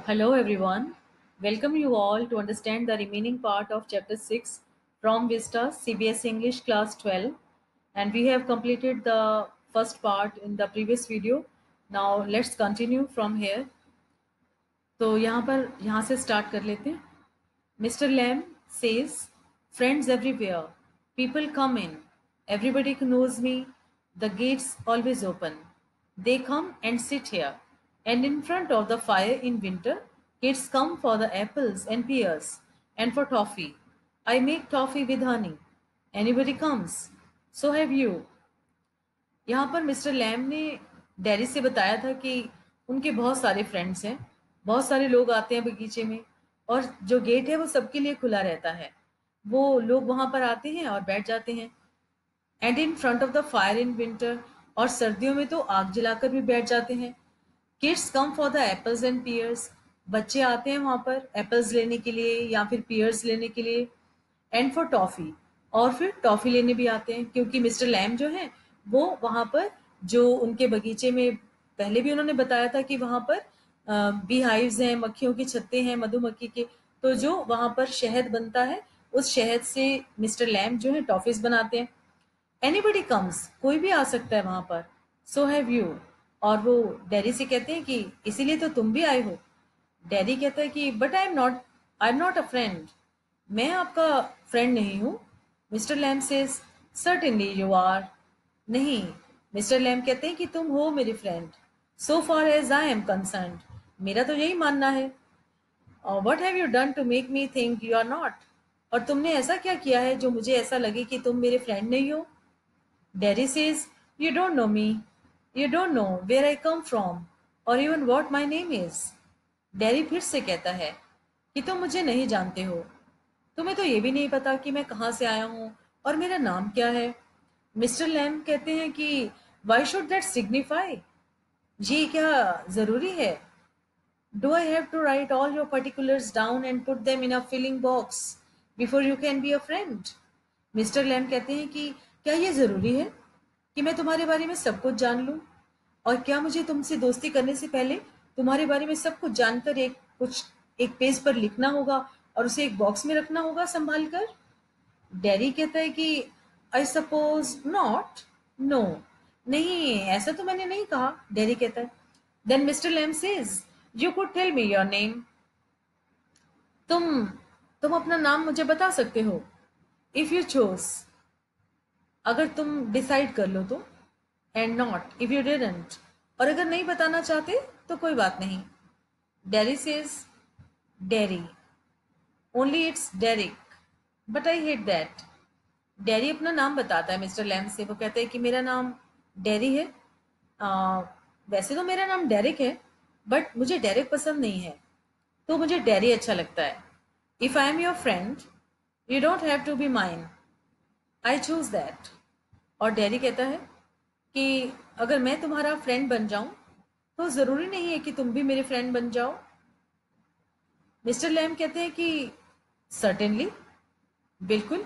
Hello everyone. Welcome you all to understand the remaining part of chapter 6 from Vista CBSE English class 12, and we have completed the first part in the previous video. Now let's continue from here. तो यहाँ से start कर लेते हैं. Mr. Lamb says, friends everywhere. People come in. Everybody knows me. The gates always open. They come and sit here. And in front of the fire in winter, kids come for the apples and pears and for toffee. I make toffee with honey. Anybody comes. So have you. यहाँ पर Mr Lam ने dairy से बताया था कि उनके बहुत सारे फ्रेंड्स हैं, बहुत सारे लोग आते हैं बगीचे में, और जो गेट है वो सबके लिए खुला रहता है. वो लोग वहां पर आते हैं और बैठ जाते हैं. And in front of the fire in winter, और सर्दियों में तो आग जलाकर भी बैठ जाते हैं. Kids come for the apples and pears. बच्चे आते हैं वहां पर एप्पल्स लेने के लिए या फिर पियर्स लेने के लिए. एंड फॉर टॉफी, और फिर टॉफी लेने भी आते हैं, क्योंकि मिस्टर लैम जो है वो वहां पर जो उनके बगीचे में पहले भी उन्होंने बताया था कि वहां पर बी हाइव्स हैं, मक्खियों की छत्ते हैं, मधुमक्खी के. तो जो वहां पर शहद बनता है, उस शहद से मिस्टर लैम जो है टॉफीज बनाते हैं. एनीबडी कम्स, कोई भी आ सकता है वहां पर. सो हैव यू, और वो डेरी से कहते हैं कि इसीलिए तो तुम भी आए हो. डेरी कहता है कि but I am not a friend. मैं आपका फ्रेंड नहीं हूं. Mister Lamb says, certainly you are. नहीं, मिस्टर लैम कहते हैं कि तुम हो मेरे friend. So far as I am concerned, मेरा तो यही मानना है. What have you done to make me think you are not. और तुमने ऐसा क्या किया है जो मुझे ऐसा लगे कि तुम मेरे फ्रेंड नहीं हो. Derry says, you don't know me. You don't know where I come from और even what my name is. Derry फिर से कहता है कि तुम मुझे नहीं जानते हो. तुम्हें तो ये भी नहीं पता कि मैं कहाँ से आया हूँ और मेरा नाम क्या है. मिस्टर लैम कहते हैं कि वाई शुड दैट सिग्निफाई. ये क्या जरूरी है. Do I have to write all your particulars down and put them in a filling box before you can be a friend. Mister Lamb कहते हैं कि क्या ये जरूरी है कि मैं तुम्हारे बारे में सब कुछ जान लूं, और क्या मुझे तुमसे दोस्ती करने से पहले तुम्हारे बारे में सब कुछ जानकर एक पेज पर लिखना होगा और उसे एक बॉक्स में रखना होगा संभाल कर. डेरी कहता है कि आई सपोज नॉट. नो, नहीं, ऐसा तो मैंने नहीं कहा. डेरी कहता है. Then mister Lamb says, you could tell me your name. तुम तुम अपना नाम मुझे बता सकते हो. इफ यू चोज, अगर तुम डिसाइड कर लो तो. And not if you didn't, और अगर नहीं बताना चाहते तो कोई बात नहीं. Derry says, Derry, only it's Derrick, but I hate that. Derry अपना नाम बताता है मिस्टर लैम से. वो कहते हैं कि मेरा नाम डेरी है. वैसे तो मेरा नाम डेरिक है, बट मुझे डेरिक पसंद नहीं है, तो मुझे डेरी अच्छा लगता है. If I am your friend, you don't have to be mine. I choose that. और डेरी कहता है कि अगर मैं तुम्हारा फ्रेंड बन जाऊं तो जरूरी नहीं है कि तुम भी मेरे फ्रेंड बन जाओ. मिस्टर लैम कहते हैं कि सर्टेनली, बिल्कुल.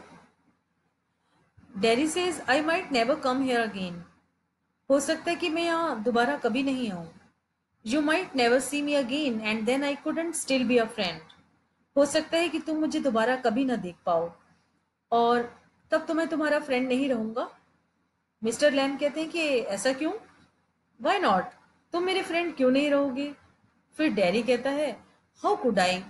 Dairy says, I might never come here again. हो सकता है कि मैं यहाँ दोबारा कभी नहीं आऊं. You might never see me again and then I couldn't still be a friend. हो सकता है कि तुम मुझे दोबारा कभी ना देख पाओ, और तब तो मैं तुम्हारा फ्रेंड नहीं रहूंगा. मिस्टर लैम कहते हैं कि ऐसा क्यों. वाई नॉट, तुम मेरे फ्रेंड क्यों नहीं रहोगे. फिर डेरी कहता है, हाउ कुड आई.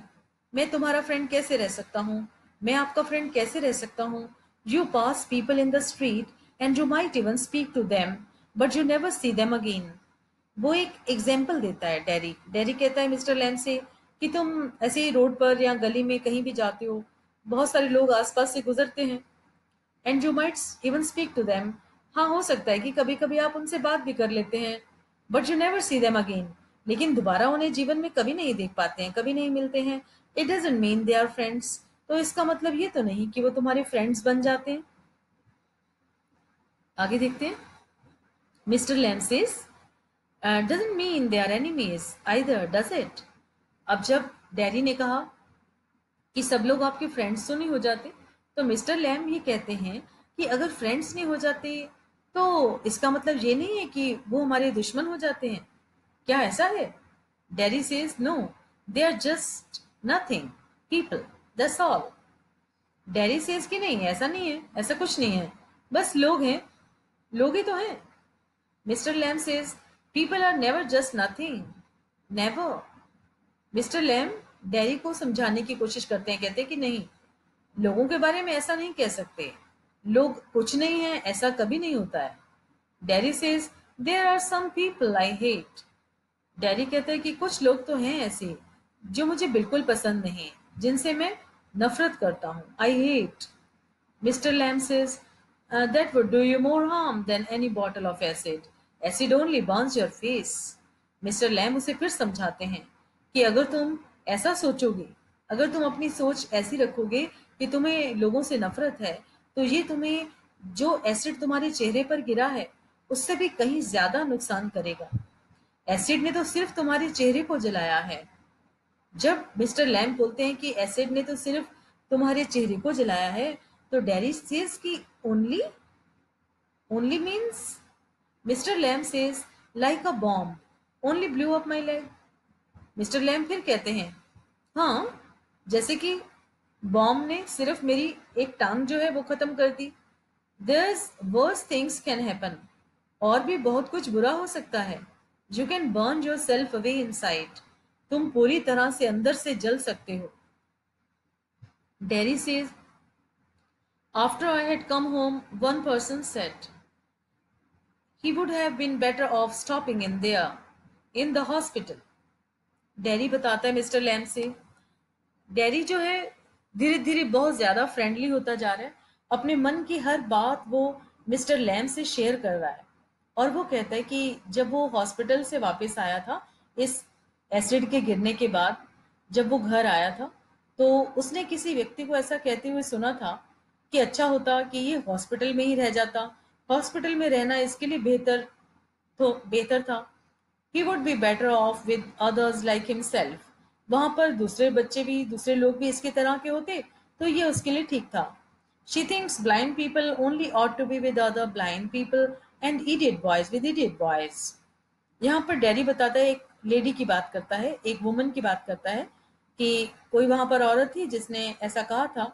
मैं तुम्हारा फ्रेंड कैसे रह सकता हूँ, मैं आपका फ्रेंड कैसे रह सकता हूँ. You pass people in the street and you might even speak to them, but you never see them again. वो एक एग्जाम्पल देता है डेरी. डेरी कहता है मिस्टर लैम से कि तुम ऐसे ही रोड पर या गली में कहीं भी जाते हो, बहुत सारे लोग आसपास से गुजरते हैं. And you might even speak to them, हाँ हो सकता है कि कभी कभी आप उनसे बात भी कर लेते हैं. But you never see them again, लेकिन दोबारा उन्हें जीवन में कभी नहीं देख पाते हैं, कभी नहीं मिलते हैं. It doesn't mean they are friends, तो इसका मतलब ये तो नहीं कि वो तुम्हारे फ्रेंड्स बन जाते हैं. आगे देखते हैं. Mister Lamb says, doesn't mean they are enemies either, does it. अब जब डैडी ने कहा कि सब लोग आपके फ्रेंड्स तो नहीं हो जाते, तो मिस्टर लैम ये कहते हैं कि अगर फ्रेंड्स नहीं हो जाते तो इसका मतलब ये नहीं है कि वो हमारे दुश्मन हो जाते हैं. क्या ऐसा है. Derry says, no, they are just nothing people, that's all. Daddy says कि नहीं, ऐसा नहीं है, ऐसा कुछ नहीं है, बस लोग हैं, लोग ही तो हैं। Mister Lamb says people are never just nothing, never. Mister Lamb daddy को समझाने की कोशिश करते हैं, कहते हैं कि नहीं, लोगों के बारे में ऐसा नहीं कह सकते, लोग कुछ नहीं है, ऐसा कभी नहीं होता है। Daddy says there are some people I hate. Daddy कहता है कि कुछ लोग तो हैं ऐसे जो मुझे बिल्कुल पसंद नहीं, जिनसे मैं नफरत करता हूँ, I hate. Mister Lamb says, that would do you more harm than any bottle of acid. Acid only burns your face. Mister Lamb उसे फिर समझाते हैं कि अगर तुम ऐसा सोचोगे, अगर तुम अपनी सोच ऐसी रखोगे कि तुम्हें लोगों से नफरत है, तो ये तुम्हें जो एसिड तुम्हारे चेहरे पर गिरा है उससे भी कहीं ज्यादा नुकसान करेगा। एसिड ने तो सिर्फ तुम्हारे चेहरे को जलाया है। जब मिस्टर लैम बोलते हैं कि एसिड ने तो सिर्फ तुम्हारे चेहरे को जलाया है, तो डैडी सेज कि only, only means. Mister Lamb says like a bomb only blew up my leg. Mister Lamb फिर कहते हैं हाँ, जैसे कि बॉम्ब ने सिर्फ मेरी एक टांग जो है वो खत्म कर दी। There's worse things can happen. और भी बहुत कुछ बुरा हो सकता है। You can burn yourself away inside. तुम पूरी तरह से अंदर से जल सकते हो। Derry says, after I had come home, one person said, he would have been better off stopping in there, in the hospital. Derry बताता है मिस्टर लैम से, डैडी जो है धीरे धीरे बहुत ज्यादा फ्रेंडली होता जा रहा है, अपने मन की हर बात वो मिस्टर लैम से शेयर कर रहा है। और वो कहता है कि जब वो हॉस्पिटल से वापस आया था इस एसिड के गिरने के बाद, जब वो घर आया था, तो उसने किसी व्यक्ति को ऐसा कहते हुए सुना था कि अच्छा होता कि ये हॉस्पिटल में ही रह जाता, हॉस्पिटल में रहना इसके लिए बेहतर था। He would be better of with others like himself. वहां पर दूसरे बच्चे भी, दूसरे लोग भी इसकी तरह के होते, तो ये उसके लिए ठीक था। She thinks blind people only ought to be with other blind people and idiot boys with idiot boys. यहाँ पर डैडी बताता है, एक लेडी की बात करता है, एक वुमन की बात करता है कि कोई वहां पर औरत थी जिसने ऐसा कहा था,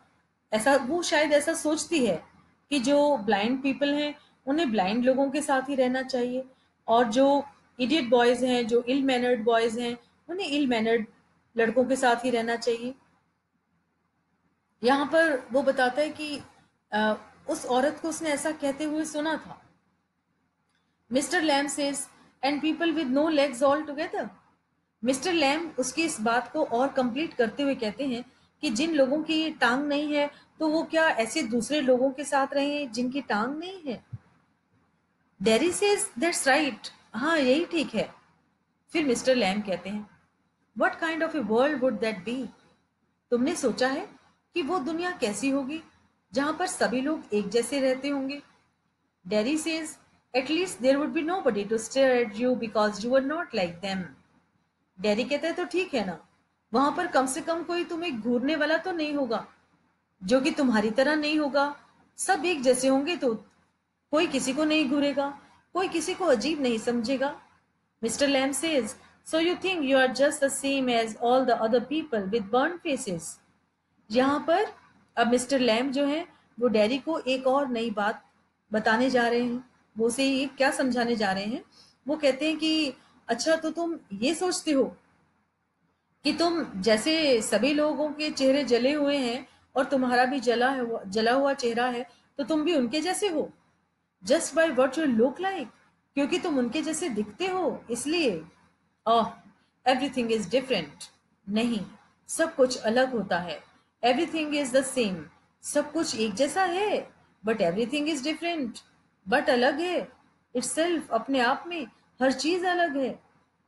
ऐसा वो शायद ऐसा सोचती है कि जो ब्लाइंड पीपल हैं उन्हें ब्लाइंड लोगों के साथ ही रहना चाहिए, और जो इडियट बॉयज हैं, जो इल मैनर्ड बॉयज हैं, उन्हें इल मैनर्ड लड़कों के साथ ही रहना चाहिए। यहाँ पर वो बताता है कि अ, उस औरत को उसने ऐसा कहते हुए सुना था। Mister Lamb says and people with no legs all together. Mister Lamb उसकी इस बात को और कंप्लीट करते हुए कहते हैं कि जिन लोगों की टांग नहीं है, तो वो क्या ऐसे दूसरे लोगों के साथ रहे जिनकी टांग नहीं है। डेरी सेज दैट्स राइट, हाँ यही ठीक है। फिर मिस्टर लैम कहते हैं what kind of a world would that be. तुमने सोचा है कि वो दुनिया कैसी होगी जहां पर सभी लोग एक जैसे रहते होंगे। Derry says at least there would be nobody to stare at you because you are not like them. Daddy कहता है तो ठीक है ना, वहां पर कम से कम कोई तुम्हें घूरने वाला तो नहीं होगा, जो कि तुम्हारी तरह नहीं होगा। सब एक जैसे होंगे तो कोई किसी को नहीं घूरेगा, कोई किसी को अजीब नहीं समझेगा। Mister Lamb says so you think you are just the same as all the other people with burn faces. यहाँ पर अब मिस्टर लैम जो है वो डैडी को एक और नई बात बताने जा रहे हैं। वो उसे ये क्या समझाने जा रहे हैं, वो कहते हैं कि अच्छा तो तुम ये सोचते हो कि तुम जैसे सभी लोगों के चेहरे जले हुए हैं और तुम्हारा भी जला हुआ चेहरा है, तो तुम भी उनके जैसे हो, just by what you look like, क्योंकि तुम उनके जैसे दिखते हो इसलिए। ओह, एवरीथिंग इज डिफरेंट। नहीं, सब कुछ अलग होता है। एवरीथिंग इज द सेम, सब कुछ एक जैसा है, but everything is different, but अलग है। इटसेल्फ, अपने आप में हर चीज अलग है।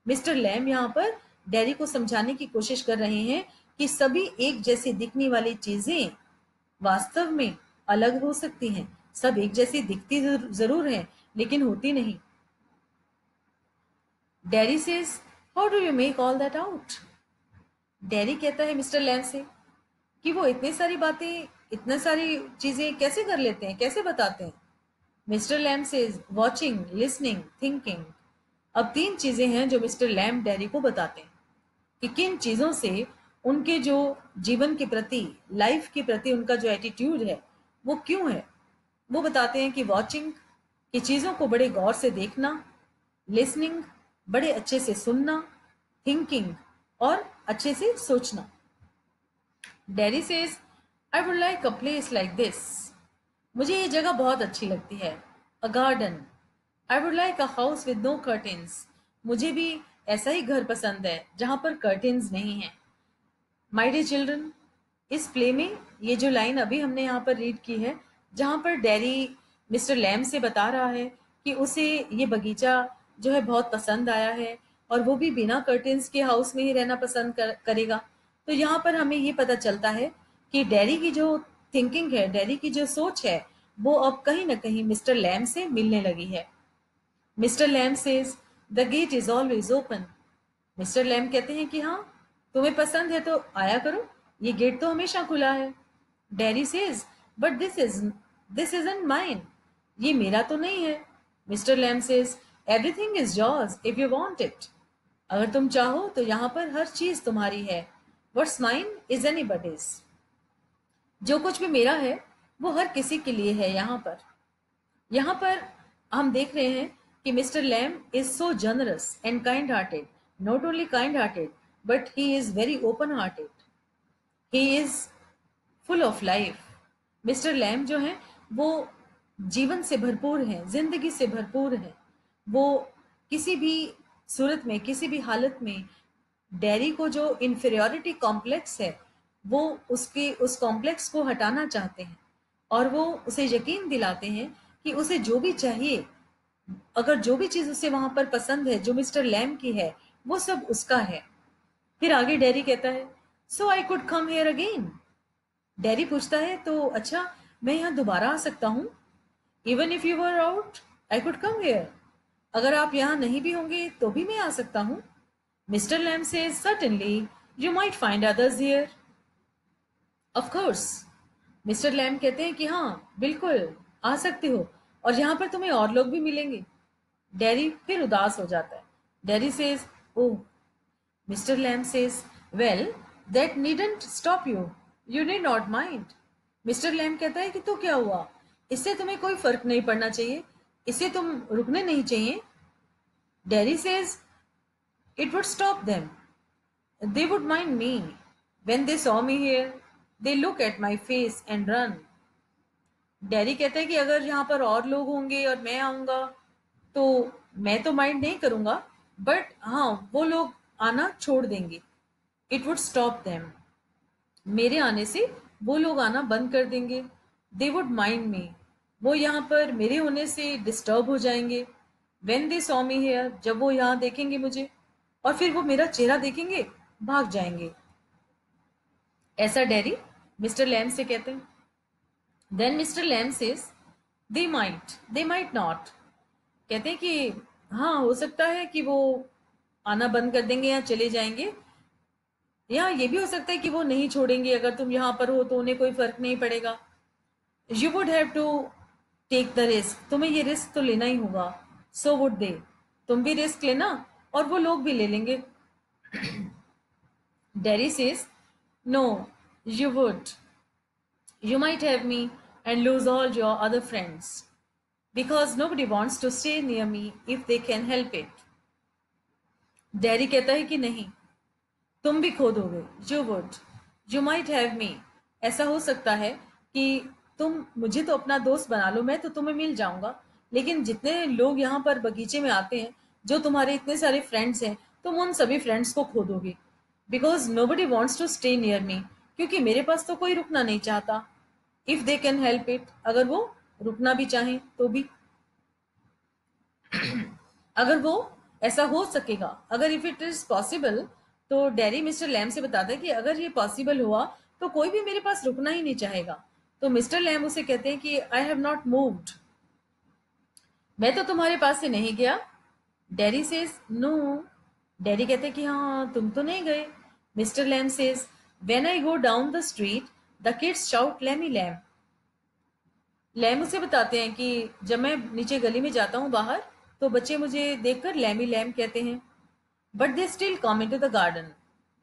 मिस्टर लैम यहाँ पर डैडी को समझाने की कोशिश कर रहे हैं कि सभी एक जैसी दिखने वाली चीजें वास्तव में अलग हो सकती हैं। सब एक जैसी दिखती जरूर हैं, लेकिन होती नहीं। Daddy says how do you make all that out. Daddy कहता है मिस्टर लैम से कि वो इतनी सारी बातें, इतनी सारी चीजें कैसे कर लेते हैं, कैसे बताते हैं। Mister Lamb says watching, listening, thinking. अब तीन चीजें हैं जो मिस्टर लैम डैडी को बताते हैं। कि किन चीज़ों से उनके जो जीवन के प्रति, लाइफ के प्रति उनका जो एटीट्यूड है वो क्यों है। वो बताते हैं कि वॉचिंग, कि चीज़ों को बड़े गौर से देखना, लिसनिंग, बड़े अच्छे से सुनना, थिंकिंग, और अच्छे से सोचना। Derry says, I would like a place like this. मुझे ये जगह बहुत अच्छी लगती है। A garden. I would like a house with no curtains. मुझे भी ऐसा ही घर पसंद है जहां पर कर्टेन्स नहीं है। माय डियर चिल्ड्रन, इस प्ले में ये जो लाइन अभी हमने यहाँ पर रीड की है, जहाँ पर डैरी मिस्टर लैम से बता रहा है कि उसे ये बगीचा जो है बहुत पसंद आया है और वो भी बिना कर्टेन्स के हाउस में ही रहना पसंद करेगा। तो यहाँ पर हमें ये पता चलता है कि डैरी की जो थिंकिंग है, डैरी की जो सोच है, वो अब कहीं ना कहीं मिस्टर लैम से मिलने लगी है। Mister Lamb says, the gate is always open. Mister Lamb कहते हैं कि हाँ, तुम्हें पसंद है तो आया करो, ये गेट तो हमेशा खुला है। Derry says, but this isn't mine. ये मेरा तो नहीं है। Mister Lamb says, everything is yours if you want it. अगर तुम चाहो तो यहाँ पर हर चीज तुम्हारी है। What's mine is anybody's. जो कुछ भी मेरा है वो हर किसी के लिए है। यहाँ पर हम देख रहे हैं कि mister Lamb is so generous and kind hearted. Not only kind hearted, but he is very open hearted. He is full of life. Mister Lamb जो है वो जीवन से भरपूर है, जिंदगी से भरपूर है। वो किसी भी सूरत में, किसी भी हालत में डेरी को जो इंफीरियोरिटी कॉम्प्लेक्स है, वो उसके उस कॉम्प्लेक्स को हटाना चाहते हैं और वो उसे यकीन दिलाते हैं कि उसे जो भी चाहिए, अगर जो भी चीज उसे वहां पर पसंद है जो मिस्टर लैम की है, वो सब उसका है। फिर आगे डेरी कहता है, so I could come here again. Derry पूछता है, तो अच्छा, मैं यहाँ दोबारा आ सकता हूँ? Even if you were out I could come here. अगर आप यहाँ नहीं भी होंगे तो भी मैं आ सकता हूँ। Mister Lamb says, certainly you might find others here. Of course. Mister Lamb कहते हैं कि हाँ, बिल्कुल आ सकते हो, और यहाँ पर तुम्हें और लोग भी मिलेंगे। डेरी फिर उदास हो जाता है। Derry says, oh. Mister Lamb says, well, that needn't stop you. You need not mind. Mister Lamb कहता है कि तो क्या हुआ, इससे तुम्हें कोई फर्क नहीं पड़ना चाहिए, इससे तुम रुकने नहीं चाहिए। Dairy says, it would stop them. They would mind me. When they saw me here, they look at my face and run. Dairy कहता है कि अगर यहाँ पर और लोग होंगे और मैं आऊंगा तो मैं तो माइंड नहीं करूंगा, बट हाँ, वो लोग आना छोड़ देंगे। It would stop them. मेरे आने से वो लोग आना बंद कर देंगे। दे वुड माइंड मी। वो यहाँ पर मेरे होने से डिस्टर्ब हो जाएंगे। When they saw me here, जब वो यहाँ देखेंगे मुझे और फिर वो मेरा चेहरा देखेंगे, भाग जाएंगे। ऐसा डेरी मिस्टर लैम से कहते हैं। Then mister Lamb says, they might not. कहते हैं कि हाँ, हो सकता है कि वो आना बंद कर देंगे या चले जाएंगे, या ये भी हो सकता है कि वो नहीं छोड़ेंगे। अगर तुम यहाँ पर हो तो उन्हें कोई फर्क नहीं पड़ेगा। You would have to take the risk. तुम्हें ये रिस्क तो लेना ही होगा। So would they. तुम भी रिस्क लेना और वो लोग भी ले लेंगे। Derry says, no, you would. You might have me and lose all your other friends because nobody wants to stay near me if they can help it. Dairy कहता है कि नहीं, तुम भी खो दोगे। You would. You might have me. ऐसा हो सकता है कि तुम मुझे तो अपना दोस्त बना लो, मैं तो तुम्हें मिल जाऊंगा, लेकिन जितने लोग यहाँ पर बगीचे में आते हैं, जो तुम्हारे इतने सारे फ्रेंड्स हैं, तुम उन सभी फ्रेंड्स को खो दोगे। Because nobody wants to stay near me. क्योंकि मेरे पास तो कोई रुकना नहीं चाहता। If they can help it, अगर वो रुकना भी चाहें तो भी। अगर वो ऐसा हो सकेगा, अगर इफ इट इज पॉसिबल, तो डेरी मिस्टर लैम से बताता है कि अगर ये पॉसिबल हुआ तो कोई भी मेरे पास रुकना ही नहीं चाहेगा। तो मिस्टर लैम उसे कहते हैं कि आई हैव नॉट मूव्ड। मैं तो तुम्हारे पास से नहीं गया। Dairy says, no. डेरी कहते हैं कि हाँ, तुम तो नहीं गए। Mister Lamb says, when I go down the street the kids shout Lammy Lamb. Lamb उसे बताते हैं कि जब मैं नीचे गली में जाता हूँ बाहर, तो बच्चे मुझे देखकर लैमी लैम कहते हैं। But they still come into the garden.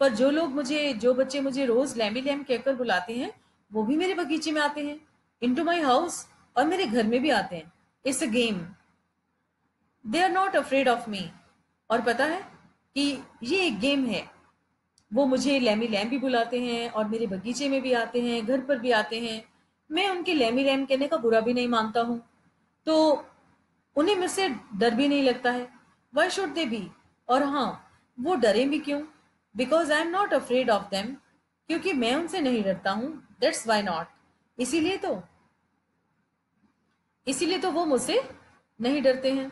पर जो बच्चे मुझे रोज लैम्बी लैम कहकर बुलाते हैं, वो भी मेरे बगीचे में आते हैं, इनटू माय हाउस, और मेरे घर में भी आते हैं। It's a game, they are not afraid of me. और पता है कि ये एक गेम है। वो मुझे लैमी लैम भी बुलाते हैं और मेरे बगीचे में भी आते हैं, घर पर भी आते हैं। मैं उनके लैमी लैम कहने का बुरा भी नहीं मानता हूँ। तो उन्हें मुझसे डर भी नहीं लगता है। Why should they B? और हाँ, वो डरे भी क्यों? Because I am not afraid of them. क्योंकि मैं उनसे नहीं डरता हूँ, दैट्स वाई नॉट। इसीलिए तो इसीलिए तो वो मुझसे नहीं डरते हैं।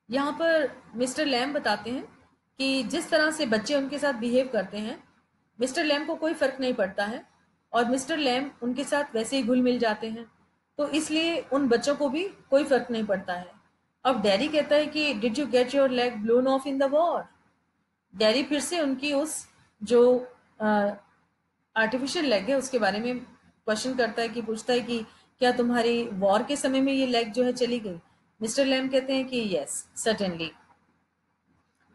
यहाँ पर मिस्टर लैम बताते हैं कि जिस तरह से बच्चे उनके साथ बिहेव करते हैं, मिस्टर लैम को कोई फर्क नहीं पड़ता है, और मिस्टर लैम उनके साथ वैसे ही घुल मिल जाते हैं। तो इसलिए उन बच्चों को भी कोई फर्क नहीं पड़ता है। अब डैरी कहता है कि did you get your leg blown of in the war? Dairy फिर से उनकी उस जो आर्टिफिशियल लेग है उसके बारे में क्वेश्चन करता है, कि पूछता है कि क्या तुम्हारी वॉर के समय में ये लेग जो है चली गई? मिस्टर लैम कहते हैं कि yes, certainly.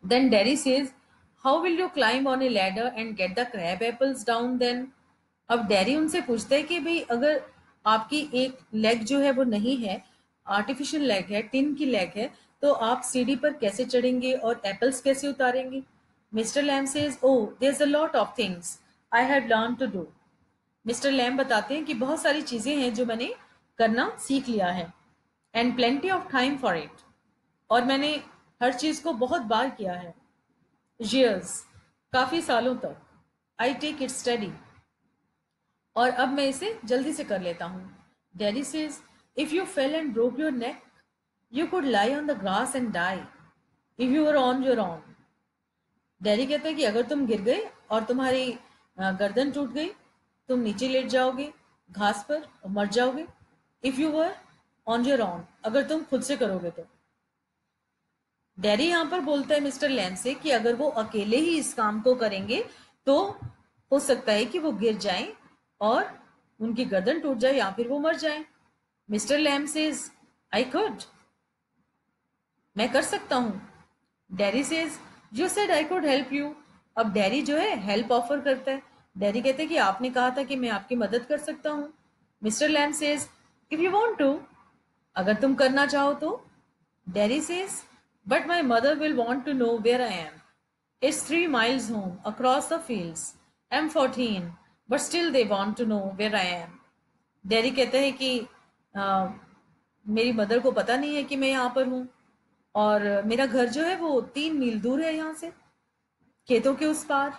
Then Derry says, how will you climb on a ladder and get the crab apples down then? अब डैरी उनसे पूछता है कि भाई अगर आपकी एक लेग जो है वो नहीं है, आर्टिफिशियल लेग है, टिन की लेग है, तो आप सीढ़ी पर कैसे चढ़ेंगे और एप्पल्स कैसे उतारेंगे? Mr Lamb says, oh there is a lot of things I have learn to do. Mister Lamb बताते हैं कि बहुत सारी चीजें हैं जो मैंने करना सीख लिया है, and plenty of time for it, और मैंने हर चीज को बहुत बार किया है। years, काफी सालों तक। आई टेक इट स्टडी, और अब मैं इसे जल्दी से कर लेता हूँ। Daddy says, if you fell and broke your neck, you could lie on the grass and die if you were on your own. डैडी कहते हैं कि अगर तुम गिर गए और तुम्हारी गर्दन टूट गई, तुम नीचे लेट जाओगे घास पर और मर जाओगे। If you were on your on, अगर तुम खुद से करोगे तो। डैडी यहाँ पर बोलता है मिस्टर लैम से कि अगर वो अकेले ही इस काम को करेंगे तो हो सकता है कि वो गिर जाएं और उनकी गर्दन टूट जाए या फिर वो मर जाएं। Mister Lamb says, I could, मैं कर सकता हूँ। Daddy says, you said I could help you. अब डैडी जो है हेल्प ऑफर करता है। डैडी कहते हैं कि आपने कहा था कि मैं आपकी मदद कर सकता हूँ। Mister Lamb says, if you want to, अगर तुम करना चाहो तो। Daddy says, but my mother will want to know where I am. It's 3 miles home, across the fields. I'm 14, but still they want to know where I am. Daddy कहते हैं कि मेरी mother को पता नहीं है कि मैं यहाँ पर हूँ, और मेरा घर जो है वो 3 मील दूर है यहाँ से, खेतों के उस पार,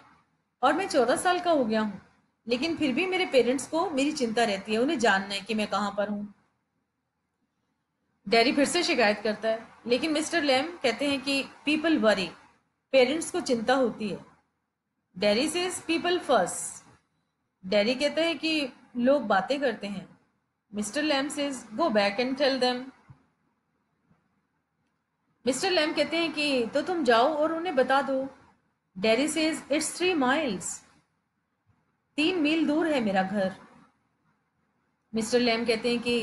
और मैं 14 साल का हो गया हूँ। लेकिन फिर भी मेरे पेरेंट्स को मेरी चिंता रहती है, उन्हें जानना है कि मैं कहाँ पर हूँ। डैडी फिर से शिकायत करता है, लेकिन मिस्टर लैम कहते हैं कि पीपल वरी, पेरेंट्स को चिंता होती है। Daddy says, people first. Daddy कहते हैं कि लोग बातें करते हैं। Mister Lamb says, go back and tell them. Mister Lamb कहते हैं कि तो तुम जाओ और उन्हें बता दो। डैडी सेज, इट्स 3 miles, 3 मील दूर है मेरा घर। मिस्टर लैम कहते हैं कि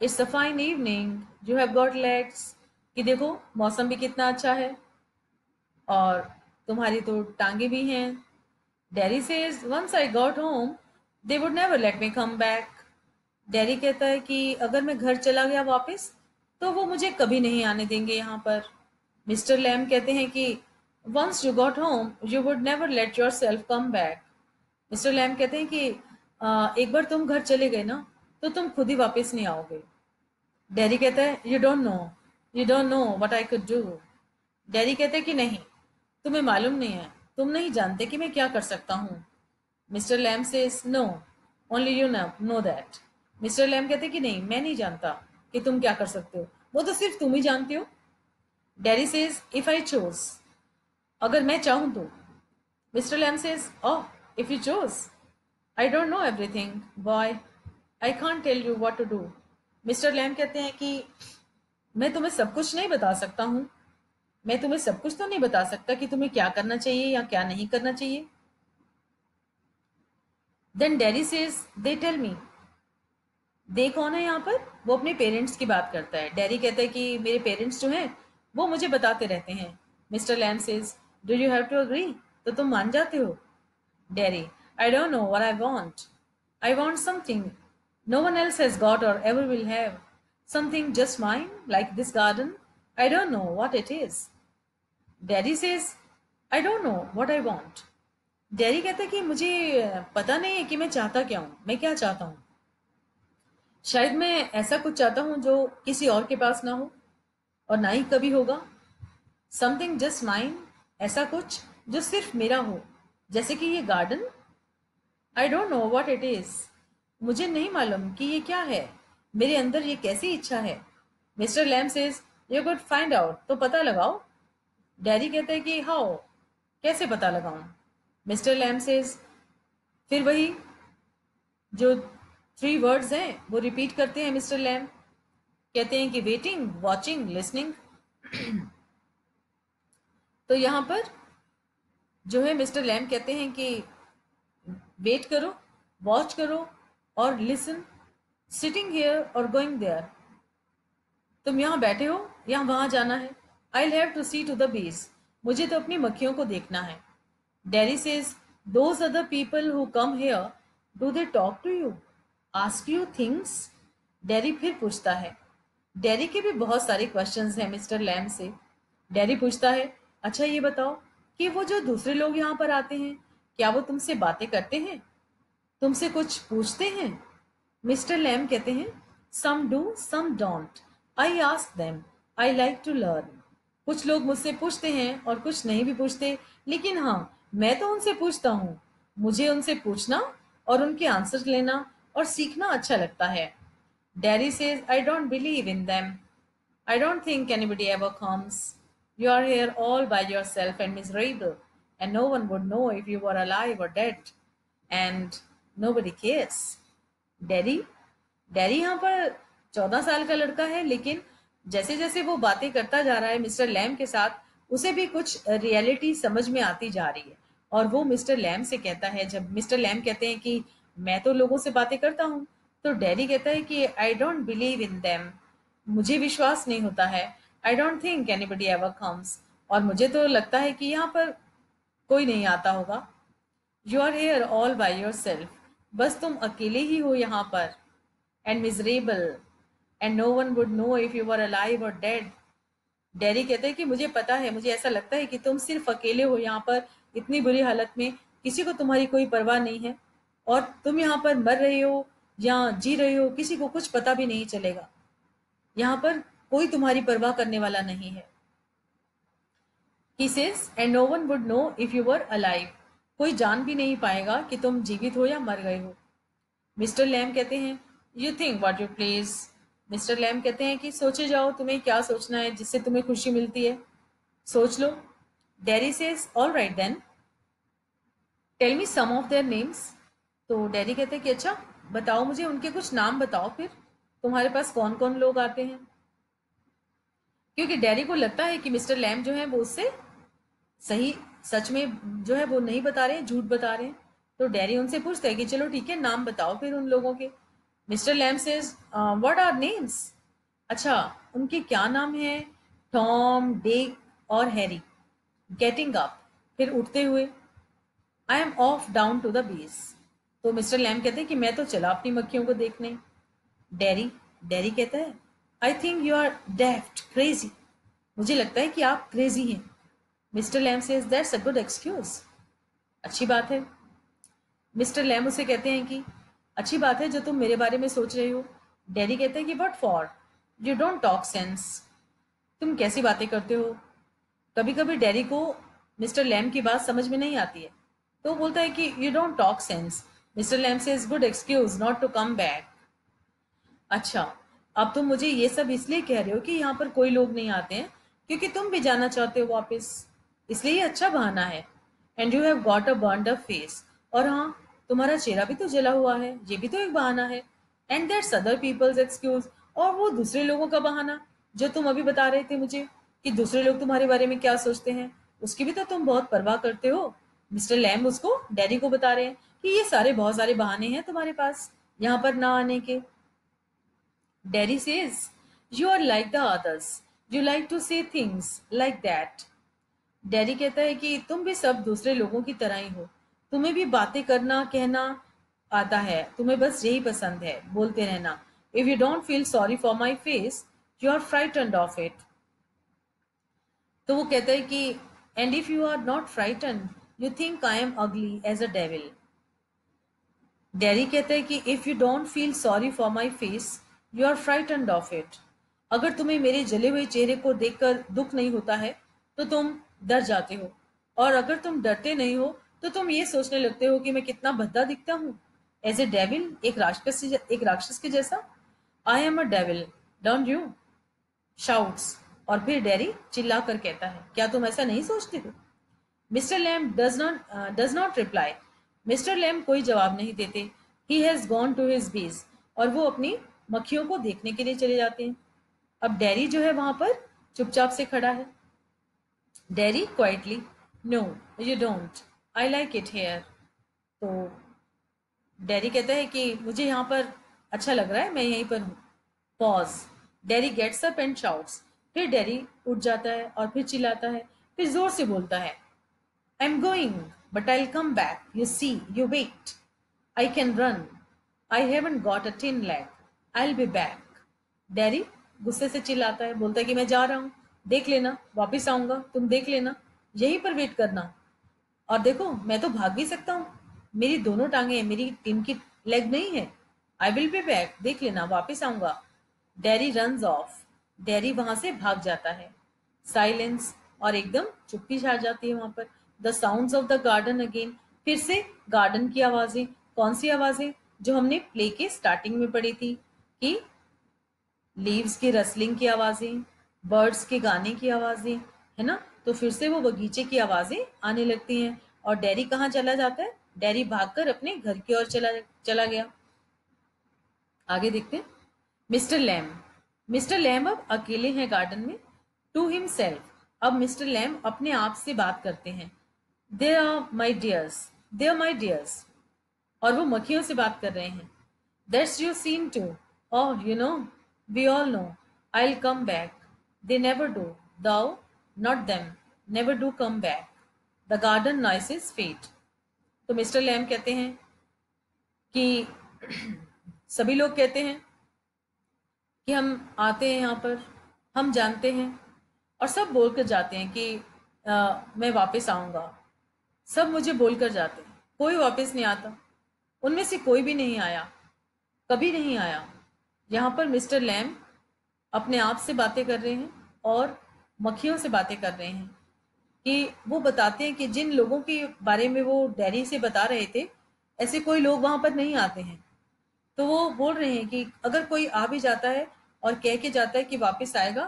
it's a fine evening, you have got legs, कि देखो मौसम भी कितना अच्छा है और तुम्हारी तो टांगे भी हैं। Daddy says, once I got home they would never let me come back. Daddy कहता है कि अगर मैं घर चला गया वापस तो वो मुझे कभी नहीं आने देंगे यहाँ पर। मिस्टर लैम कहते हैं कि once you got home you would never let yourself come back. Mister Lamb कहते हैं कि एक बार तुम घर चले गए ना तो तुम खुद ही वापस नहीं आओगे। डैडी कहता है, you don't know what I could do. Daddy कहते हैं कि नहीं, तुम्हें मालूम नहीं है, तुम नहीं जानते कि मैं क्या कर सकता हूँ। Mister Lamb says, no, only you know that. Mister Lamb कहते हैं कि नहीं, मैं नहीं जानता कि तुम क्या कर सकते हो, वो तो सिर्फ तुम ही जानते हो। Daddy says, if I choose, अगर मैं चाहूं तो। Mister Lamb says, oh, if you choose, I don't know everything boy, I can't tell you what to do. Mister Lamb कहते हैं कि मैं तुम्हें सब कुछ नहीं बता सकता हूँ, मैं तुम्हें सब कुछ तो नहीं बता सकता कि तुम्हें क्या करना चाहिए या क्या नहीं करना चाहिए। Then daddy says, they tell me. They कौन है यहाँ पर? वो अपने पेरेंट्स की बात करता है। डैडी कहता है कि मेरे पेरेंट्स जो हैं वो मुझे बताते रहते हैं। Mister Lamb says, do you have to agree, तो तुम मान जाते हो? Daddy, I don't know what I want. I want something no one else has got or ever will have. Something just mine, like this garden. I don't know what it is. Daddy says, I don't know what I want. Daddy कहता है कि मुझे पता नहीं है कि मैं चाहता क्या हूं, मैं क्या चाहता हूं। शायद मैं ऐसा कुछ चाहता हूं जो किसी और के पास ना हो और ना ही कभी होगा। समथिंग जस्ट माइन, ऐसा कुछ जो सिर्फ मेरा हो, जैसे कि ये garden. I don't know what it is, मुझे नहीं मालूम कि ये क्या है, मेरे अंदर ये कैसी इच्छा है। Mister Lamb says, you could find out, तो पता लगाओ। डैडी कहते हैं कि हाउ, कैसे पता लगाऊं। मिस्टर लैम सेज, फिर वही जो 3 वर्ड्स हैं वो रिपीट करते हैं मिस्टर लैम। कहते हैं कि वेटिंग, वॉचिंग, लिसनिंग। तो यहां पर जो है मिस्टर लैम कहते हैं कि वेट करो, वॉच करो और लिसन, सिटिंग हियर और गोइंग देयर। तुम यहाँ बैठे हो, यहाँ वहां जाना है। I have to see to the bees, मुझे तो अपनी मक्खियों को देखना है। Daddy says, those other people who come here, do they talk to you, ask you things. डैडी फिर पूछता है। डैडी के भी बहुत सारे क्वेश्चंस हैं मिस्टर लैम से। डैडी पूछता है, अच्छा ये बताओ कि वो जो दूसरे लोग यहाँ पर आते हैं, क्या वो तुमसे बातें करते हैं, तुमसे कुछ पूछते हैं। मिस्टर लैम कहते हैं, some do some don't, I ask them, I like to learn. कुछ लोग मुझसे पूछते हैं और कुछ नहीं भी पूछते, लेकिन हाँ, मैं तो उनसे पूछता हूँ। मुझे उनसे पूछना और उनके आंसर लेना और सीखना अच्छा लगता है। Daddy says, I don't believe in them, I don't think anybody ever comes. You are here all by yourself and miserable, and no one would know if you were alive or dead, and nobody cares. Daddy, daddy यहाँ पर 14 साल का लड़का है, लेकिन जैसे जैसे वो बातें करता जा रहा है मिस्टर लैम के साथ, उसे भी कुछ रियलिटी समझ में आती जा रही है। और वो मिस्टर लैम से कहता है, जब मिस्टर लैम कहते हैं कि मैं तो लोगों से बातें करता हूँ, तो डैडी कहता है कि I don't believe in them, मुझे विश्वास नहीं होता है। I don't think anybody ever comes, और मुझे तो लगता है कि यहाँ पर कोई नहीं आता होगा। You are here all by yourself, बस तुम अकेले ही हो यहाँ पर, and miserable, and no one would know if you were alive और डेड। डैडी कहते हैं कि मुझे पता है, मुझे ऐसा लगता है कि तुम सिर्फ अकेले हो यहाँ पर, इतनी बुरी हालत में, किसी को तुम्हारी कोई परवाह नहीं है, और तुम यहाँ पर मर रहे हो या जी रहे हो, किसी को कुछ पता भी नहीं चलेगा। यहाँ पर कोई तुम्हारी परवाह करने वाला नहीं है। He says, and no one would know if you were alive. कोई जान भी नहीं पाएगा कि तुम जीवित हो या मर गए हो। मिस्टर लैम कहते हैं, you think what you please. Mister Lamb कहते हैं कि सोचे जाओ, तुम्हें क्या सोचना है जिससे तुम्हें खुशी मिलती है, सोच लो। Daddy says, all right then, tell me some of their names. तो डैडी कहते हैं कि अच्छा बताओ, मुझे उनके कुछ नाम बताओ, फिर तुम्हारे पास कौन कौन लोग आते हैं। क्योंकि डैडी को लगता है कि मिस्टर लैम जो है वो उससे सही, सच में जो है वो नहीं बता रहे, झूठ बता रहे हैं। तो डैडी उनसे पूछता है कि चलो ठीक है, नाम बताओ फिर उन लोगों के। Mister Lamb says, what are names. अच्छा, उनके क्या नाम है। टॉम, डिक और हैरी। गेटिंग अप, फिर उठते हुए। I am off down to the beach. तो मिस्टर लैम कहते हैं कि मैं तो चला अपनी मक्खियों को देखने। डैडी, डैडी कहता है, I think you are daft crazy, मुझे लगता है कि आप क्रेजी हैं। Mister Lamb says, that's a good excuse, अच्छी बात है। मिस्टर लैम उसे कहते हैं कि अच्छी बात है जो तुम मेरे बारे में सोच रहे हो। डैडी कहते हैं कि what for, you don't talk sense, तुम कैसी बातें करते हो। कभी कभी डैडी को मिस्टर लैम की बात समझ में नहीं आती है, तो वो बोलता है कि you don't talk sense. Mister Lamb says, good excuse not to come back. अच्छा, अब तुम मुझे ये सब इसलिए कह रहे हो कि यहाँ पर कोई लोग नहीं आते हैं क्योंकि तुम भी जाना चाहते हो वापस, इसलिए ये अच्छा बहाना है। And you have got a burned up face, और हाँ, तुम्हारा चेहरा भी तो जला हुआ है, ये भी तो एक बहाना है। And that's other people's excuse, और वो दूसरे लोगों का बहाना जो तुम अभी बता रहे थे मुझे कि दूसरे लोग तुम्हारे बारे में क्या सोचते हैं, उसकी भी तो तुम बहुत परवाह करते हो। मिस्टर लैम उसको, डैडी को बता रहे हैं कि ये सारे बहुत सारे बहाने हैं तुम्हारे पास यहाँ पर ना आने के। Daddy says, you are like the others. You like to say things like that. Daddy कहता है कि तुम भी सब दूसरे लोगों की तरह ही हो, तुम्हें भी बातें करना कहना आता है, तुम्हें बस यही पसंद है, बोलते रहना. If you don't feel sorry for my face, you are frightened of it. तो वो कहता है कि and if you are not frightened, you think I am ugly as a devil. Derry कहता है कि if you don't feel sorry for my face, you are frightened of it. अगर तुम्हें मेरे जले हुए चेहरे को देखकर दुख नहीं होता है, तो तुम डर जाते हो. और अगर तुम डरते नहीं हो, तो तुम ये सोचने लगते हो कि मैं कितना भद्दा दिखता हूँ. एज ए डेविल, एक राक्षस के जैसा. I am a devil, don't you shouts. और फिर डैरी चिल्ला कर कहता है, क्या तुम ऐसा नहीं सोचते हो? Mister Lamb does not reply. Mister Lamb कोई जवाब नहीं देते. He has gone to his bees. और वो अपनी मक्खियों को देखने के लिए चले जाते हैं. अब डैरी जो है वहां पर चुपचाप से खड़ा है. Derry quietly, no you don't, I like it here. तो डैरी कहता है कि मुझे यहाँ पर अच्छा लग रहा है, मैं यहीं पर हूँ. Pause. Derry gets up and shouts. फिर डैरी उठ जाता है और फिर चिल्लाता है, फिर जोर से बोलता है, I'm going, but I'll come back. You see, you wait. I can run. I haven't got a tin leg. I'll be back. Dairy गुस्से से चिल्लाता है, बोलता है कि मैं जा रहा हूँ, देख लेना, वापस आऊंगा, तुम देख लेना, यहीं पर वेट करना. और देखो, मैं तो भाग भी सकता हूँ, मेरी दोनों टांगे हैं, मेरी टिन की लेग नहीं है. आई विल बी बैक, देख लेना, वापस आऊंगा. Dairy runs off. डैरी वहां से भाग जाता है. साइलेंस, और एकदम चुप्पी छा जाती है वहां पर. The sounds of the garden again. फिर से गार्डन की आवाजें. कौन सी आवाजें? जो हमने प्ले के स्टार्टिंग में पढ़ी थी कि लीव्स की रसलिंग की आवाजें, बर्ड्स के गाने की आवाजें, है ना. तो फिर से वो बगीचे की आवाजें आने लगती हैं. और डैरी कहाँ चला जाता है? डैरी भागकर अपने घर की ओर चला चला गया. आगे देखते हैं. Mister Lamb. मिस्टर लैम अब अकेले हैं गार्डन में. To himself. अब मिस्टर लैम अपने आप से बात करते हैं. They are my dears, they are my dears. और वो मक्खियों से बात कर रहे हैं. That's you seen to. Oh you know, we all know. I will come back. They never do. Though, not them, never do come back. The garden noises fade. तो mister Lamb कहते हैं कि सभी लोग कहते हैं कि हम आते हैं यहाँ पर, हम जानते हैं. और सब बोलकर जाते हैं कि मैं वापस आऊंगा. सब मुझे बोलकर जाते हैं, कोई वापस नहीं आता. उनमें से कोई भी नहीं आया, कभी नहीं आया. यहाँ पर मिस्टर लैम अपने आप से बातें कर रहे हैं और मक्खियों से बातें कर रहे हैं. कि वो बताते हैं कि जिन लोगों के बारे में वो डैरी से बता रहे थे, ऐसे कोई लोग वहां पर नहीं आते हैं. तो वो बोल रहे हैं कि अगर कोई आ भी जाता है और कह के जाता है कि वापस आएगा,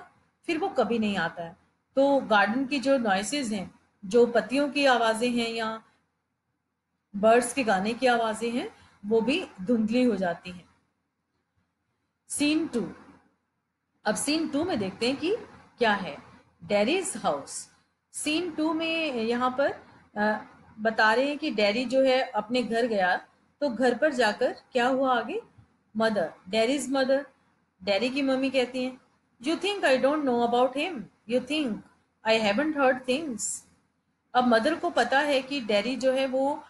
फिर वो कभी नहीं आता है. तो गार्डन की जो नॉइसेज हैं, जो पत्तियों की आवाजें हैं या बर्ड्स के गाने की आवाजें हैं, वो भी धुंधली हो जाती हैं. Scene two. अब सीन टू में देखते हैं कि क्या है. डैरीज हाउस. सीन टू में यहाँ पर बता रहे हैं कि डैरी जो है अपने घर गया. तो घर पर जाकर क्या हुआ आगे? Mother, Derry's mother. डैरी की मम्मी कहती हैं, you think I don't know about him, you think I haven't heard things. अब मदर को पता है कि डैरी जो है वो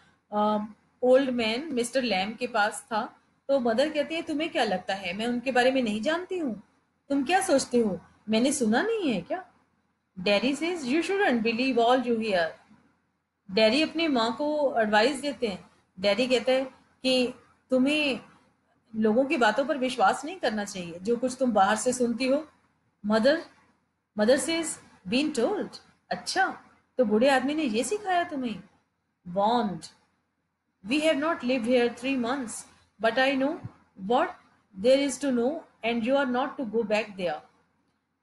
ओल्ड मैन मिस्टर लैम के पास था. तो मदर कहती है, तुम्हें क्या लगता है मैं उनके बारे में नहीं जानती हूँ? तुम क्या सोचते हो, मैंने सुना नहीं है क्या? Dairy says, you shouldn't believe all you here. Dairy अपनी माँ को एडवाइस देते हैं. डैडी कहता है कि तुम्हें लोगों की बातों पर विश्वास नहीं करना चाहिए, जो कुछ तुम बाहर से सुनती हो. Mother mother says, been told. अच्छा, तो बूढ़े आदमी ने ये सिखाया तुम्हें? Warned. We have not lived here 3 months, but I know what there is to know, and you are not to go back there.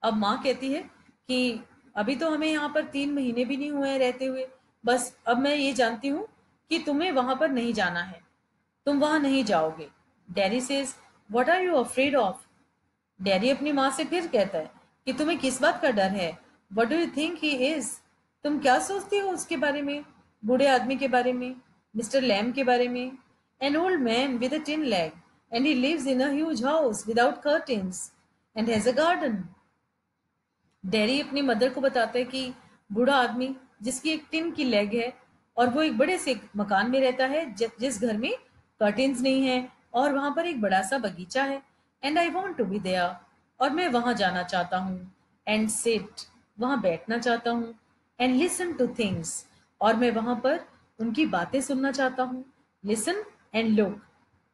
अब माँ कहती है कि अभी तो हमें यहाँ पर 3 महीने भी नहीं हुए हैं रहते हुए, बस अब मैं ये जानती हूँ कि तुम्हें वहां पर नहीं जाना है, तुम वहां नहीं जाओगे. Daddy says, what are you afraid of? Daddy अपनी माँ से फिर कहता है कि तुम्हें किस बात का डर है? What do you think he is? तुम क्या सोचती हो उसके बारे में, बूढ़े आदमी के बारे में, मिस्टर लैम के बारे में? An old man with a tin leg, and he lives in a huge house without curtains and has a garden. Daddy अपनी मदर को बताता है कि बूढ़ा आदमी जिसकी एक टिन की लेग है और वो एक बड़े से मकान में रहता है जिस घर में कर्टेन्स नहीं है और वहां पर एक बड़ा सा बगीचा है। And I want to be there, और मैं वहां जाना चाहता हूँ। एंड सिट, वहां बैठना चाहता हूँ। एंड लिसन टू थिंग्स, और मैं वहां पर उनकी बातें सुनना चाहता हूँ। लिसन एंड लुक,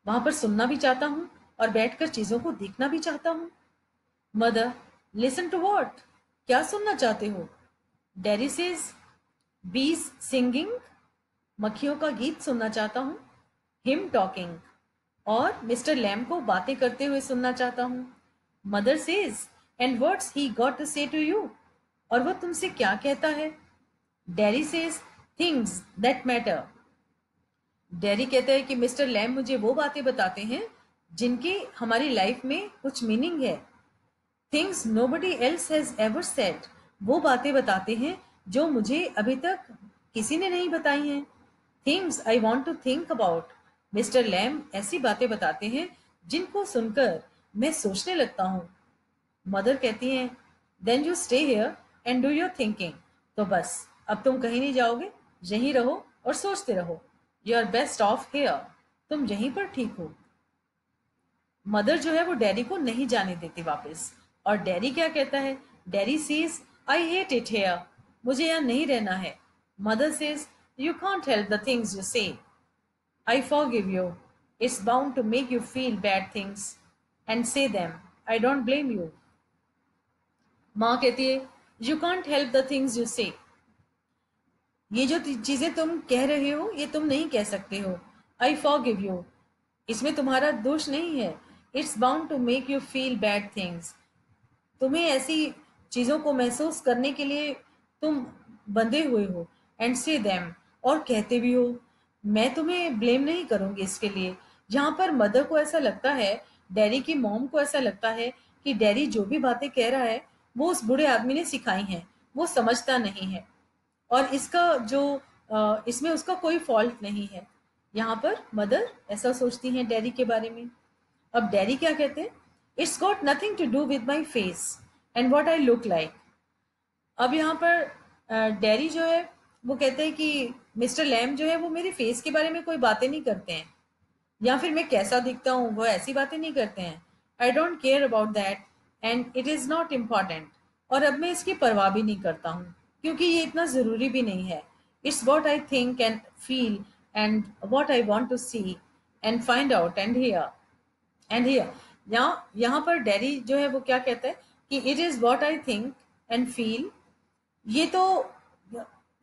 वहां पर सुनना भी चाहता हूँ और बैठकर चीजों को देखना भी चाहता हूँ। मदर, लिसन टू वॉट, क्या सुनना चाहते हो? डैडी सेज, बीज सिंगिंग, मक्खियों का गीत सुनना चाहता हूँ। हिम टॉकिंग, और मिस्टर लैम को बातें करते हुए सुनना चाहता हूँ। Mother says, and what's he got to say to you, और वो तुमसे क्या कहता है? Daddy says, things that matter. Daddy कहता है कि मिस्टर लैम मुझे वो बातें बताते हैं जिनकी हमारी लाइफ में कुछ मीनिंग है। Things nobody else has ever said, वो बातें बताते हैं जो मुझे अभी तक किसी ने नहीं बताई हैं। Things I want to think about, mister Lamb ऐसी बातें बताते हैं जिनको सुनकर मैं सोचने लगता हूँ। मदर कहती हैं, then you stay here and do your thinking, तो बस अब तुम कहीं नहीं जाओगे, यहीं रहो और सोचते रहो। You are best off here, तुम यहीं पर ठीक हो। मदर जो है वो डैडी को नहीं जाने देती वापस। और डैडी क्या कहता है? Daddy says, I hate it here, मुझे यहाँ नहीं रहना है। Mother says, you can't help the things you say, I forgive you, it's bound to make you feel bad things and say them, I don't blame you. माँ कहती है, you can't help the things you say, ये जो चीजें तुम कह रहे हो ये तुम नहीं कह सकते हो। आई फॉरगिव यू, इसमें तुम्हारा दोष नहीं है। It's bound to make you feel bad things, तुम्हें ऐसी चीजों को महसूस करने के लिए तुम बंधे हुए हो। एंड से देम, और कहते भी हो। मैं तुम्हें ब्लेम नहीं करूंगी इसके लिए। जहां पर मदर को ऐसा लगता है, डैडी की मॉम को ऐसा लगता है कि डैडी जो भी बातें कह रहा है वो उस बूढ़े आदमी ने सिखाई हैं, वो समझता नहीं है और इसका जो इसमें उसका कोई फॉल्ट नहीं है। यहाँ पर मदर ऐसा सोचती हैं डैडी के बारे में। अब डैडी क्या कहते हैं? It's got nothing to do with my face and what I look like. अब यहाँ पर डैडी जो है वो कहते हैं कि मिस्टर लैम जो है वो मेरे फेस के बारे में कोई बातें नहीं करते हैं, या फिर मैं कैसा दिखता हूँ वो ऐसी बातें नहीं करते हैं। I don't care about that and it is not important, और अब मैं इसकी परवाह भी नहीं करता हूँ क्योंकि ये इतना ज़रूरी भी नहीं है। It's what I think and feel and what I want to see and find out and hear. यहाँ पर डैडी जो है वो क्या कहता है कि it is what I think and feel. ये तो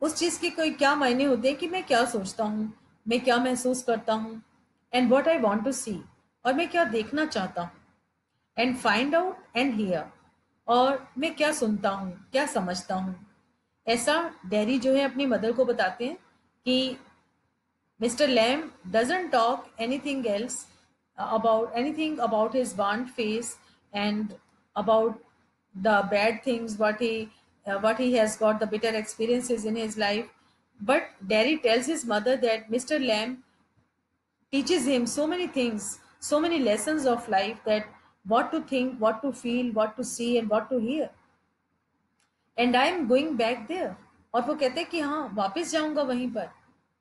उस चीज के कोई क्या मायने होते हैं कि मैं क्या सोचता हूँ, मैं क्या महसूस करता हूँ। And what I want to see, और मैं क्या देखना चाहता हूँ। And find out and hear, और मैं क्या सुनता हूँ, क्या समझता हूँ। ऐसा डैडी जो है अपनी मदर को बताते हैं कि Mr. Lamb doesn't talk anything else about anything about his burnt face and about the bad things what he has got the bitter experiences in his life. But Derry tells his mother that Mr. Lamb teaches him so many things, so many lessons of life, that what to think, what to feel, what to see and what to hear. And I am going back there, और वो कहते हैं कि हाँ वापस जाऊंगा वहीं पर।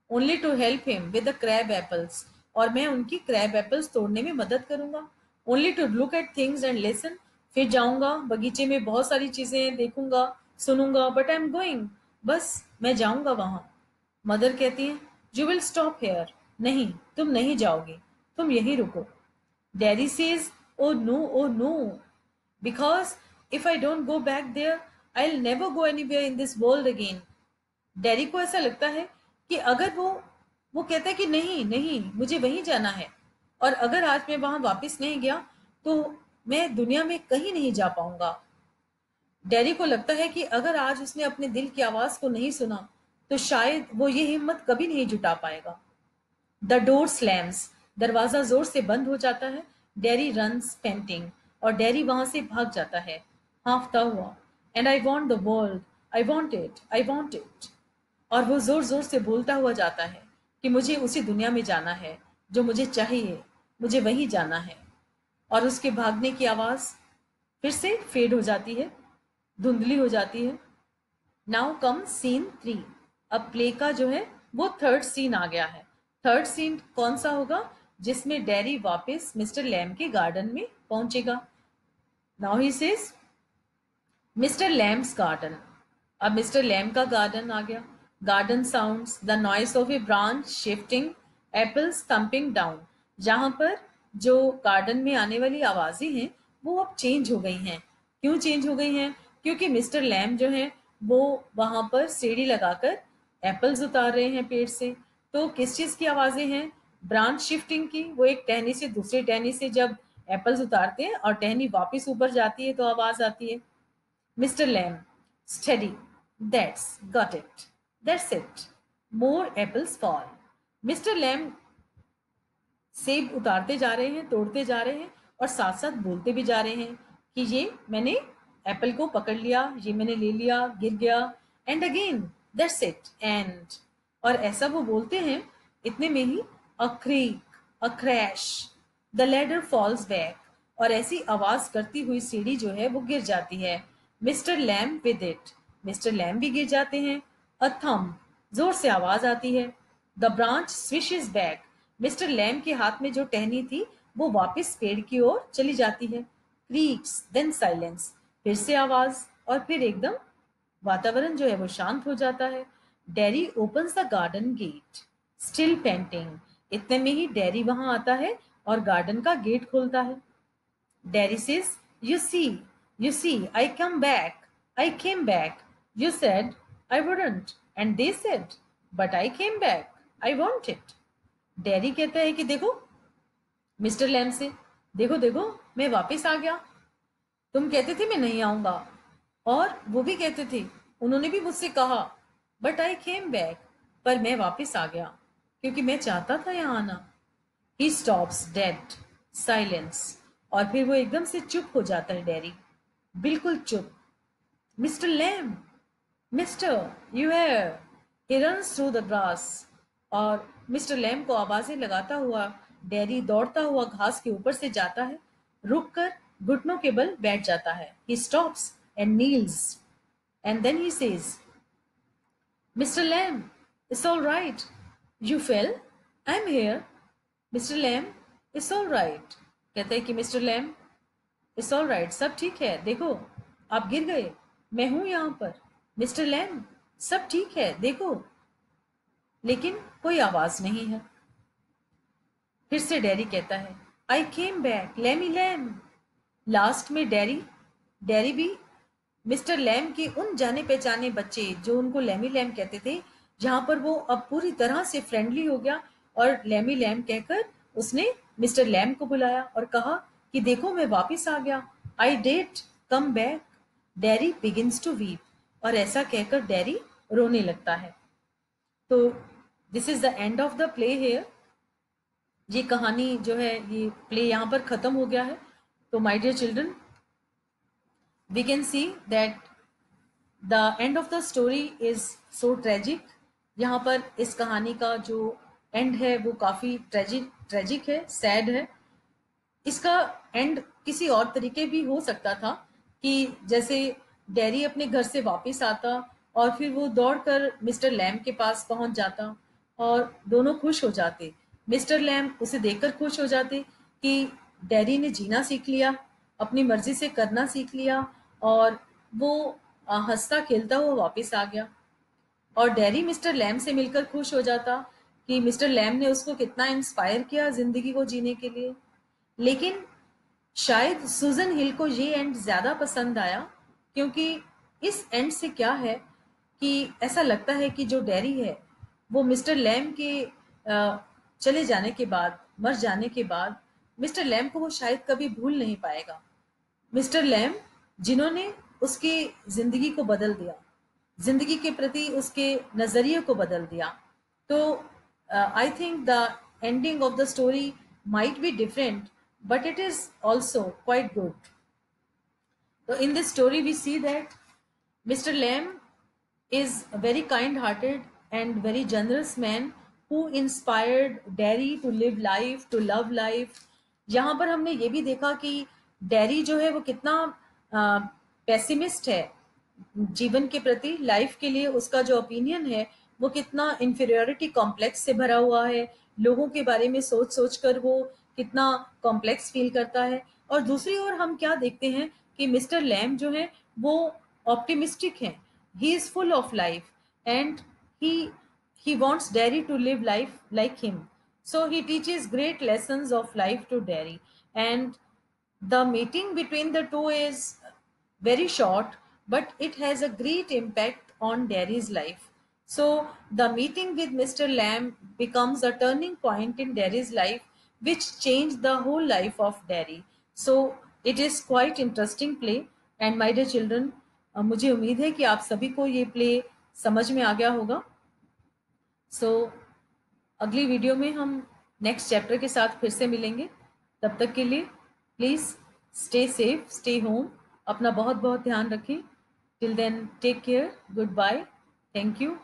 Only to help him with the crab apples, और मैं उनकी क्रैब एप्पल्स तोड़ने में मदद करूंगा। Only to look at things and listen, फिर जाऊंगा बगीचे में बहुत सारी चीजें देखूंगा, सुनूंगा, बट आई एम गोइंग, बस मैं जाऊंगा वहां। मदर कहती है, यू विल स्टॉप हेयर, नहीं तुम नहीं जाओगे, तुम यहीं रुको। Daddy says, oh no, because if I don't go back there, I'll never go anywhere in this world again. Daddy को ऐसा लगता है कि अगर वो कहता है कि नहीं नहीं मुझे वहीं जाना है, और अगर आज मैं वहां वापस नहीं गया तो मैं दुनिया में कहीं नहीं जा पाऊंगा। डैडी को लगता है कि अगर आज उसने अपने दिल की आवाज को नहीं सुना तो शायद वो ये हिम्मत कभी नहीं जुटा पाएगा। द डोर स्लैम्स, दरवाजा जोर से बंद हो जाता है। डैरी रन्स पेंटिंग, और डैरी वहां से भाग जाता है हाँफता हुआ। And I want the world, I want it, I want it, और वो जोर जोर से बोलता हुआ जाता है कि मुझे उसी दुनिया में जाना है जो मुझे चाहिए, मुझे वहीं जाना है। और उसके भागने की आवाज फिर से फेड हो जाती है, धुंधली हो जाती है। Now come scene 3। अब प्ले का जो है वो थर्ड सीन आ गया है। थर्ड सीन कौन सा होगा? जिसमें डेरी वापस मिस्टर लैम के गार्डन में पहुंचेगा। Now he says mister Lamb's garden. अब मिस्टर लैम का गार्डन आ गया। Garden sounds the noise of a branch shifting, apples thumping down. जहां पर जो गार्डन में आने वाली आवाजें हैं वो अब चेंज हो गई हैं। क्यों चेंज हो गई हैं? क्योंकि मिस्टर लैम जो है वो वहां पर सीढ़ी लगाकर एप्पल्स उतार रहे हैं पेड़ से। तो किस चीज की आवाजें हैं? ब्रांच शिफ्टिंग की। वो एक टहनी से दूसरी टहनी से जब एप्पल्स उतारते हैं और टहनी वापस ऊपर जाती है तो आवाज आती है। Mr. Lamb, steady. That's got it. That's it. More apples fall. Mister Lamb सेब उतारते जा रहे हैं, तोड़ते जा रहे हैं और साथ साथ बोलते भी जा रहे हैं कि ये मैंने एप्पल को पकड़ लिया, ये मैंने ले लिया, गिर गया, and again that's it end. और ऐसा वो बोलते हैं, इतने में ही a creak, a crash, the ladder falls back. और ऐसी आवाज करती हुई सीढ़ी जो है वो गिर जाती है। Mister Lamb with it, mister Lamb भी गिर जाते हैं। अ थंब, जोर से आवाज आती है। The branch swishes back, mister Lamb के हाथ में जो टहनी थी वो वापस पेड़ की ओर चली जाती है। क्रीक्स, देन साइलेंस, फिर से आवाज और फिर एकदम वातावरण जो है वो शांत हो जाता है। Derry opens the garden gate, still panting. इतने में ही डैरी वहां आता है और गार्डन का गेट खोलता है। Derry says, you see, I came back. You said I wouldn't, and they said, but I came back. I want it. Dairy कहता है कि देखो मिस्टर लैम से, देखो देखो मैं वापस आ गया। तुम कहते थे मैं नहीं आऊंगा और वो भी कहते थे, उन्होंने भी मुझसे कहा, बट आई केम बैक, पर मैं वापस आ गया क्योंकि मैं चाहता था यहाँ आना। ही स्टॉप्स डेड, साइलेंस। और फिर वो एकदम से चुप हो जाता है डैरी, बिल्कुल चुप। Mister Lamb, mister you have, he runs through the grass. और मिस्टर लैम को आवाजें लगाता हुआ डैरी दौड़ता हुआ घास के ऊपर से जाता है, रुक कर घुटनों के बल बैठ जाता है। He stops and kneels and then he says, mister Lamb, it's all right, you fell, I am here. Mister Lamb, it's all right. कहते हैं कि mister Lamb, it's all right, सब ठीक है, देखो आप गिर गए, मैं हूं यहां पर। मिस्टर लैम, सब ठीक है, देखो। लेकिन कोई आवाज नहीं है। फिर से डैरी कहता है, I came back, Lamey Lamb. लास्ट में डैरी डैरी भी मिस्टर लैम के उन जाने पहचाने बच्चे जो उनको लैमी लैम कहते थे, जहां पर वो अब पूरी तरह से फ्रेंडली हो गया और लैमी लैम कहकर उसने मिस्टर लैम को बुलाया और कहा कि देखो मैं वापस आ गया, I did come back. Derry begins to weep, और ऐसा कहकर डैरी रोने लगता है। तो this is the end of the play here. ये कहानी जो है, ये प्ले यहाँ पर खत्म हो गया है। तो my dear children, we can see that the end of the story is so tragic। यहाँ पर इस कहानी का जो एंड है वो काफी ट्रेजिक है, सैड है। इसका एंड किसी और तरीके भी हो सकता था कि जैसे डैरी अपने घर से वापस आता और फिर वो दौड़कर मिस्टर लैम के पास पहुंच जाता और दोनों खुश हो जाते। मिस्टर लैम उसे देखकर खुश हो जाते कि डैरी ने जीना सीख लिया, अपनी मर्जी से करना सीख लिया, और वो हंसता खेलता हुआ वापस आ गया। और डैरी मिस्टर लैम से मिलकर खुश हो जाता कि मिस्टर लैम ने उसको कितना इंस्पायर किया जिंदगी को जीने के लिए। लेकिन शायद सुजन हिल को ये एंड ज्यादा पसंद आया, क्योंकि इस एंड से क्या है कि ऐसा लगता है कि जो डैरी है वो मिस्टर लैम के चले जाने के बाद, मर जाने के बाद, मिस्टर लैम को वो शायद कभी भूल नहीं पाएगा। मिस्टर लैम जिन्होंने उसकी जिंदगी को बदल दिया, जिंदगी के प्रति उसके नजरिए को बदल दिया। तो I think the ending of the story might be different, but it is also quite good. So in this story we see that Mr. Lamb is a very kind-hearted and very generous man who inspired Derry to live life, to love life। यहाँ पर हमने ये भी देखा कि dairy जो है वो कितना पेसिमिस्ट है जीवन के प्रति, लाइफ के लिए उसका जो ओपिनियन है वो कितना इंफीरियोरिटी कॉम्प्लेक्स से भरा हुआ है, लोगों के बारे में सोच सोच कर वो कितना कॉम्प्लेक्स फील करता है। और दूसरी ओर हम क्या देखते हैं कि मिस्टर लैम जो है वो ऑप्टिमिस्टिक है, ही is full of life and he he wants Derry to live life like him. So he teaches great lessons of life to Derry, and the meeting between the two is very short, but it has a great impact on Derry's life. So the meeting with Mr. Lamb becomes a turning point in Derry's life, which changed the whole life of Derry. So it is quite interesting play. And my dear children, मुझे उम्मीद है कि आप सभी को ये play समझ में आ गया होगा। सो अगली वीडियो में हम नेक्स्ट चैप्टर के साथ फिर से मिलेंगे। तब तक के लिए please stay safe, stay home, अपना बहुत बहुत ध्यान रखें। Till then take care, goodbye, thank you.